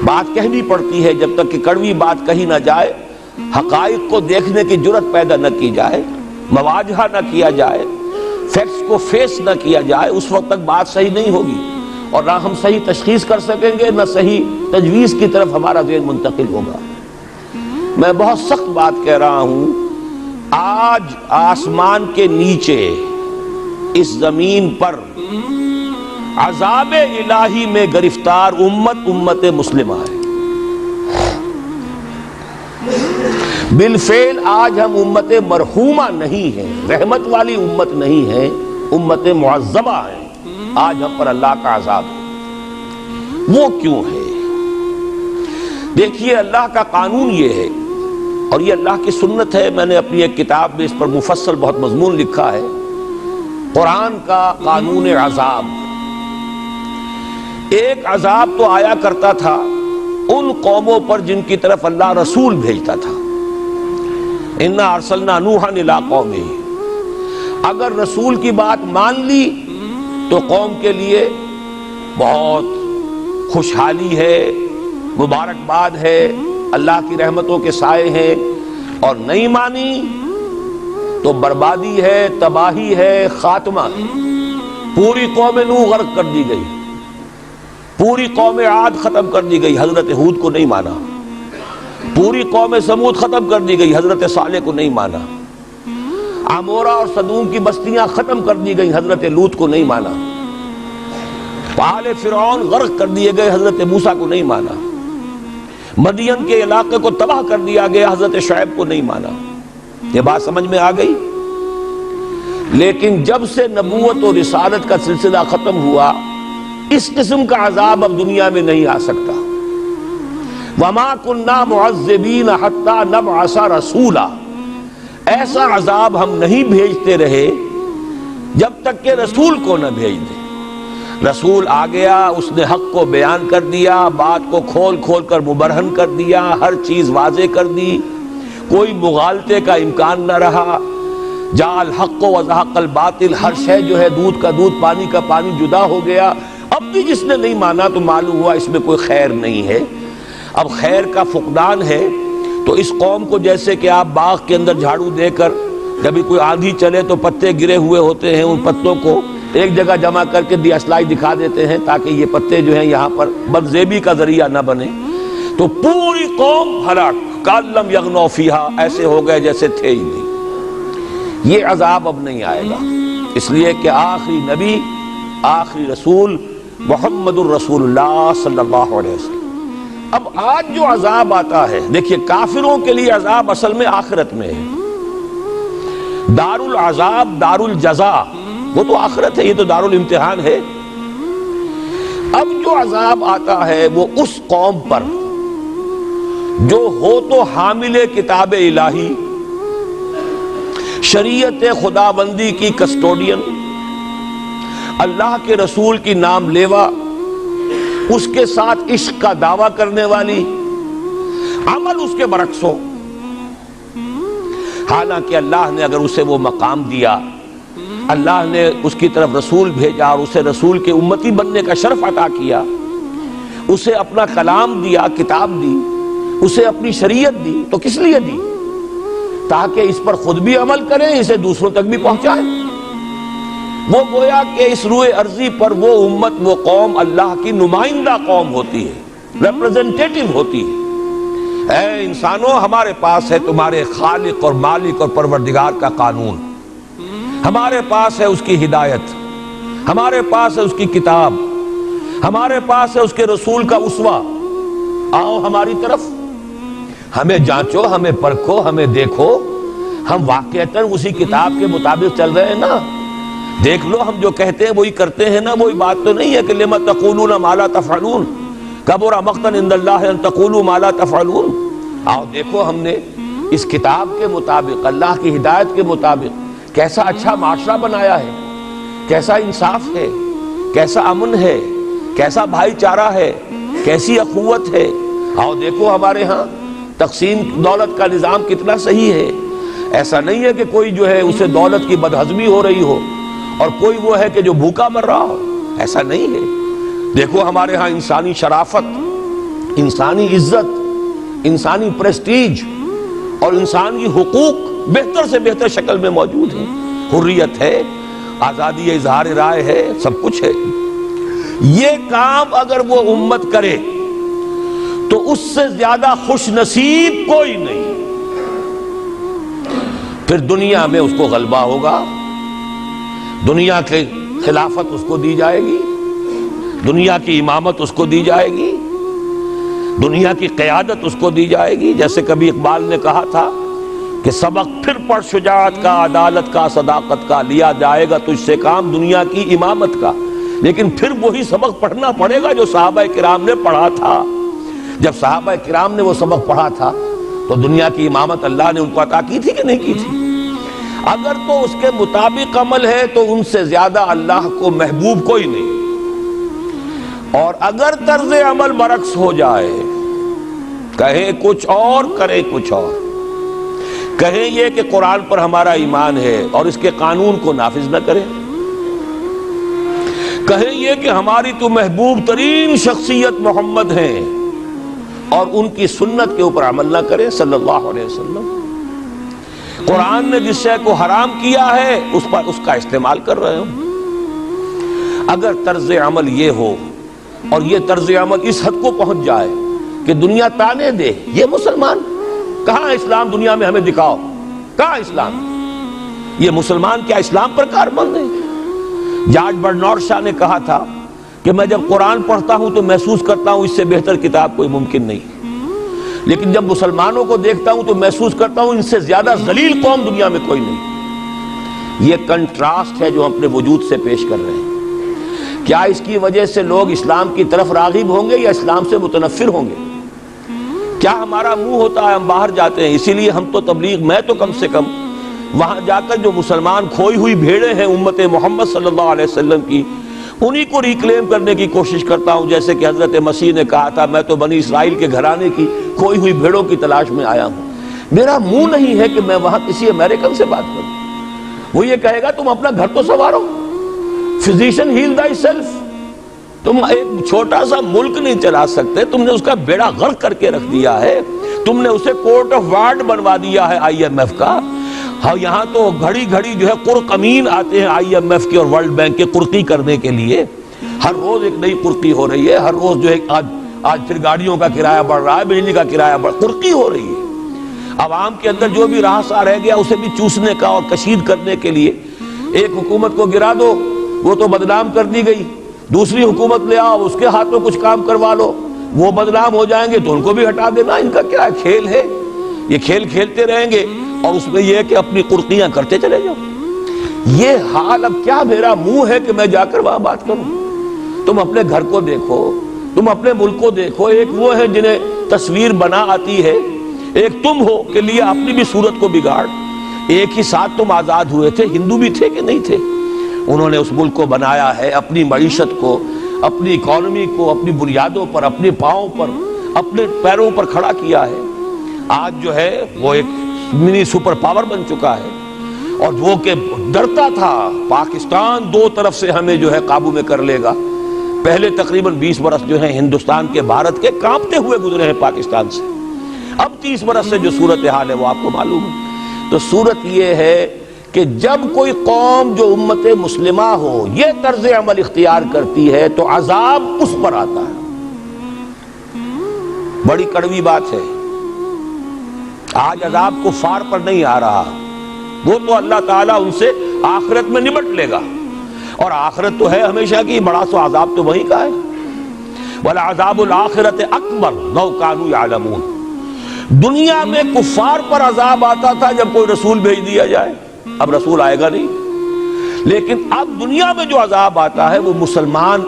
بات کہنی پڑتی ہے جب تک کہ کڑوی بات کہی نہ جائے، حقائق کو دیکھنے کی جرت پیدا نہ کی جائے، مواجہہ نہ کیا جائے، فیکٹس کو فیس نہ کیا جائے، اس وقت تک بات صحیح نہیں ہوگی، اور نہ ہم صحیح تشخیص کر سکیں گے، نہ صحیح تجویز کی طرف ہمارا ذہن منتقل ہوگا۔ میں بہت سخت بات کہہ رہا ہوں، آج آسمان کے نیچے اس زمین پر عذاب الہی میں گرفتار امت مسلمہ ہے۔ بالفعل آج ہم امت مرحومہ نہیں ہیں، رحمت والی امت نہیں ہے، امت معذبہ ہے۔ آج ہم پر اللہ کا عذاب ہے۔ وہ کیوں ہے؟ دیکھیے، اللہ کا قانون یہ ہے، اور یہ اللہ کی سنت ہے۔ میں نے اپنی ایک کتاب میں اس پر مفصل بہت مضمون لکھا ہے، قرآن کا قانون عذاب۔ ایک عذاب تو آیا کرتا تھا ان قوموں پر جن کی طرف اللہ رسول بھیجتا تھا، اِنَّا أَرْسَلْنَا نُوحًا إِلَىٰ قَوْمِهِ۔ اگر رسول کی بات مان لی تو قوم کے لیے بہت خوشحالی ہے، مبارکباد ہے، اللہ کی رحمتوں کے سائے ہیں، اور نہیں مانی تو بربادی ہے، تباہی ہے، خاتمہ ہے۔ پوری قوم نوح غرق کر دی گئی، پوری قوم عاد ختم کر دی گئی، حضرت ہود کو نہیں مانا۔ پوری قوم سمود ختم کر دی گئی، حضرت صالح کو نہیں مانا۔ عمورہ اور صدوم کی بستیاں ختم کر دی گئی، حضرت لوط کو نہیں مانا۔ آل فرعون غرق کر دیے گئے، حضرت موسیٰ کو نہیں مانا۔ مدین کے علاقے کو تباہ کر دیا گیا، حضرت شعیب کو نہیں مانا۔ یہ بات سمجھ میں آ گئی؟ لیکن جب سے نبوت اور رسالت کا سلسلہ ختم ہوا، اس قسم کا عذاب اب دنیا میں نہیں آ سکتا۔ وَمَا كُنَّا مُعَذِّبِينَ حَتَّى نَبْعَثَ رَسُولًا۔ ایسا عذاب ہم نہیں بھیجتے رہے جب تک کہ رسول کو نہ بھیج دیں۔ رسول آ گیا، اس نے حق کو بیان کر دیا، بات کو کھول کھول کر مبرہن کر دیا، ہر چیز واضح کر دی، کوئی مغالطے کا امکان نہ رہا۔ جاء الحق وزهق الباطل، ہر شے جو ہے دودھ کا دودھ، پانی کا پانی جدا ہو گیا۔ اب بھی جس نے نہیں مانا تو معلوم ہوا اس میں کوئی خیر نہیں ہے۔ اب خیر کا فقدان ہے، تو اس قوم کو جیسے کہ آپ باغ کے اندر جھاڑو دے کر جب کوئی آندھی چلے تو پتے گرے ہوئے ہوتے ہیں، ان پتوں کو ایک جگہ جمع کر کے دیاسلائی دکھا دیتے ہیں تاکہ یہ پتے جو ہیں یہاں پر بدزیبی کا ذریعہ نہ بنے، تو پوری قوم ہلاک، کأن لم یغنوا فیہا، ایسے ہو گئے جیسے تھے ہی نہیں۔ یہ عذاب اب نہیں آئے گا، اس لیے کہ آخری نبی، آخری رسول محمد الرسول اللہ صلی اللہ علیہ وسلم۔ اب آج جو عذاب آتا ہے، دیکھیے کافروں کے لیے عذاب اصل میں آخرت میں ہے۔ دار العذاب، دار الجزا، وہ تو آخرت ہے، یہ تو دار الامتحان ہے۔ اب جو عذاب آتا ہے وہ اس قوم پر جو ہو تو حامل کتاب الہی، شریعت خداوندی کی کسٹوڈین، اللہ کے رسول کی نام لیوا، اس کے ساتھ عشق کا دعویٰ کرنے والی، عمل اس کے برعکس ہو۔ حالانکہ اللہ نے اگر اسے وہ مقام دیا، اللہ نے اس کی طرف رسول بھیجا اور اسے رسول کے امتی بننے کا شرف عطا کیا، اسے اپنا کلام دیا، کتاب دی، اسے اپنی شریعت دی، تو کس لیے دی؟ تاکہ اس پر خود بھی عمل کریں، اسے دوسروں تک بھی پہنچائیں۔ وہ گویا کہ اس روئے ارضی پر وہ امت، وہ قوم اللہ کی نمائندہ قوم ہوتی ہے، ریپرزنٹیٹو ہوتی ہے۔ اے انسانوں، ہمارے پاس ہے تمہارے خالق اور مالک اور پروردگار کا قانون، ہمارے پاس ہے اس کی ہدایت، ہمارے پاس ہے اس کی کتاب، ہمارے پاس ہے اس کے رسول کا اسوہ۔ آؤ ہماری طرف، ہمیں جانچو، ہمیں پرکھو، ہمیں دیکھو، ہم واقعتاً اسی کتاب کے مطابق چل رہے ہیں نا؟ دیکھ لو، ہم جو کہتے ہیں وہی کرتے ہیں نا؟ وہی بات تو نہیں ہے کہ لِمَ تَقُولُونَ مَا لَا تَفْعَلُونَ کَبُرَ مَقْتًا عِندَ اللَّهِ أَن تَقُولُوا مَا لَا تَفْعَلُونَ۔ آؤ دیکھو، ہم نے اس کتاب کے مطابق، اللہ کی ہدایت کے مطابق کیسا اچھا معاشرہ بنایا ہے، کیسا انصاف ہے، کیسا امن ہے، کیسا بھائی چارہ ہے، کیسی اخوت ہے۔ آؤ دیکھو ہمارے ہاں تقسیم دولت کا نظام کتنا صحیح ہے۔ ایسا نہیں ہے کہ کوئی جو ہے اسے دولت کی بدہضمی ہو رہی ہو اور کوئی وہ ہے کہ جو بھوکا مر رہا ہو، ایسا نہیں ہے۔ دیکھو ہمارے ہاں انسانی شرافت، انسانی عزت، انسانی پریسٹیج اور انسانی حقوق بہتر سے بہتر شکل میں موجود ہیں. حریت ہے، آزادی اظہار رائے ہے، سب کچھ ہے. یہ کام اگر وہ امت کرے تو اس سے زیادہ خوش نصیب کوئی نہیں. پھر دنیا میں اس کو غلبہ ہوگا، دنیا کی خلافت اس کو دی جائے گی، دنیا کی امامت اس کو دی جائے گی، دنیا کی قیادت اس کو دی جائے گی. جیسے کبھی اقبال نے کہا تھا کہ سبق پھر پڑھ شجاعت کا، عدالت کا، صداقت کا، لیا جائے گا تجھ سے کام دنیا کی امامت کا. لیکن پھر وہی سبق پڑھنا پڑے گا جو صحابہ کرام نے پڑھا تھا. جب صحابہ کرام نے وہ سبق پڑھا تھا تو دنیا کی امامت اللہ نے ان کو عطا کی تھی کہ نہیں کی تھی؟ اگر تو اس کے مطابق عمل ہے تو ان سے زیادہ اللہ کو محبوب کوئی نہیں. اور اگر طرز عمل برعکس ہو جائے، کہیں کچھ اور کریں کچھ اور، کہیں یہ کہ قرآن پر ہمارا ایمان ہے اور اس کے قانون کو نافذ نہ کریں، کہیں یہ کہ ہماری تو محبوب ترین شخصیت محمد ہیں اور ان کی سنت کے اوپر عمل نہ کریں صلی اللہ علیہ وسلم. قرآن نے جس شے کو حرام کیا ہے اس پر اس کا استعمال کر رہے ہوں. اگر طرز عمل یہ ہو اور یہ طرز عمل اس حد کو پہنچ جائے کہ دنیا تانے دے یہ مسلمان کہاں اسلام دنیا میں ہمیں دکھاؤ، کہاں اسلام؟ یہ مسلمان کیا اسلام پر کاربند ہے؟ جارج برنارڈ شاہ نے کہا تھا کہ میں جب قرآن پڑھتا ہوں تو محسوس کرتا ہوں اس سے بہتر کتاب کوئی ممکن نہیں، لیکن جب مسلمانوں کو دیکھتا ہوں تو محسوس کرتا ہوں ان سے زیادہ ذلیل قوم دنیا میں کوئی نہیں. یہ کنٹراسٹ ہے جو ہم اپنے وجود سے پیش کر رہے ہیں. کیا اس کی وجہ سے لوگ اسلام کی طرف راغب ہوں گے یا اسلام سے متنفر ہوں گے؟ کیا ہمارا منہ ہوتا ہے ہم باہر جاتے ہیں؟ اسی لیے ہم تو تبلیغ، میں تو کم سے کم وہاں جا کر جو مسلمان کھوئی ہوئی بھیڑیں ہیں امت محمد صلی اللہ علیہ وسلم کی، انہی کو ریکلیم کرنے کی کوشش کرتا ہوں. جیسے کہ حضرت مسیح نے کہا تھا میں تو بنی اسرائیل کے گھرانے کی کھوئی ہوئی بھیڑوں کی تلاش میں آیا ہوں. میرا منہ نہیں ہے کہ میں وہاں کسی امریکن سے بات کروں. وہ یہ کہے گا تم اپنا گھر تو سنوارو، فزیشن ہیل تھائی سیلف. تم ایک چھوٹا سا ملک نہیں چلا سکتے، تم نے اس کا بیڑا غرق کر کے رکھ دیا ہے. تم نے اسے کورٹ آف وارڈ بنوا دیا ہے IMF کا. ہاں یہاں تو گھڑی گھڑی جو ہے قرقمین آتے ہیں IMF کے اور ورلڈ بینک کے قرقی کرنے کے لیے. ہر روز ایک نئی قرقی ہو رہی ہے، ہر روز جو ہے آج پھر گاڑیوں کا کرایہ بڑھ رہا ہے، بجلی کا کرایہ قرقی ہو رہی ہے. عوام کے اندر جو بھی راہسا رہ گیا اسے بھی چوسنے کا اور کشید کرنے کے لیے. ایک حکومت کو گرا دو وہ تو بدنام کر دی گئی، دوسری حکومت لے آؤ اس کے ہاتھوں کچھ کام کروا لو، وہ بدنام ہو جائیں گے تو ان کو بھی ہٹا دینا. ان کا کیا کھیل ہے؟ یہ کھیل کھیلتے رہیں گے اور اس میں یہ ہے کہ اپنی قرقیاں کرتے چلے جاؤ. یہ حال اب کیا میرا منہ ہے کہ میں جا کر وہاں بات کروں؟ تم اپنے گھر کو دیکھو، تم اپنے ملک کو دیکھو. ایک وہ ہے جنہیں تصویر بنا آتی ہے، ایک تم ہو کہ لیا اپنی بھی صورت کو بگاڑ. ایک ہی ساتھ تم آزاد ہوئے تھے، ہندو بھی تھے کہ نہیں تھے. انہوں نے اس ملک کو بنایا ہے، اپنی معیشت کو، اپنی اکانومی کو اپنی بنیادوں پر، اپنے پاؤں پر، اپنے پیروں پر کھڑا کیا ہے. آج جو ہے وہ ایک منی سپر پاور بن چکا ہے. اور وہ کہ ڈرتا تھا پاکستان دو طرف سے ہمیں جو ہے قابو میں کر لے گا. پہلے تقریباً 20 برس جو ہے ہندوستان کے، بھارت کے کانپتے ہوئے گزرے ہیں پاکستان سے. اب 30 برس سے جو صورتحال ہے وہ آپ کو معلوم ہے. تو صورت یہ ہے کہ جب کوئی قوم جو امت مسلمہ ہو یہ طرز عمل اختیار کرتی ہے تو عذاب اس پر آتا ہے. بڑی کڑوی بات ہے. آج عذاب کفار پر نہیں آ رہا، وہ تو اللہ تعالیٰ ان سے آخرت میں نمٹ لے گا. اور آخرت تو ہے ہمیشہ کی، بڑا سو عذاب تو وہی کا ہے. وَلَعَذَابُ الْآخِرَةِ أَكْبَرُ لَوْ كَانُوا يَعْلَمُونَ. دنیا میں کفار پر عذاب آتا تھا جب کوئی رسول بھیج دیا جائے، اب رسول آئے گا نہیں. لیکن اب دنیا میں جو عذاب آتا ہے وہ مسلمان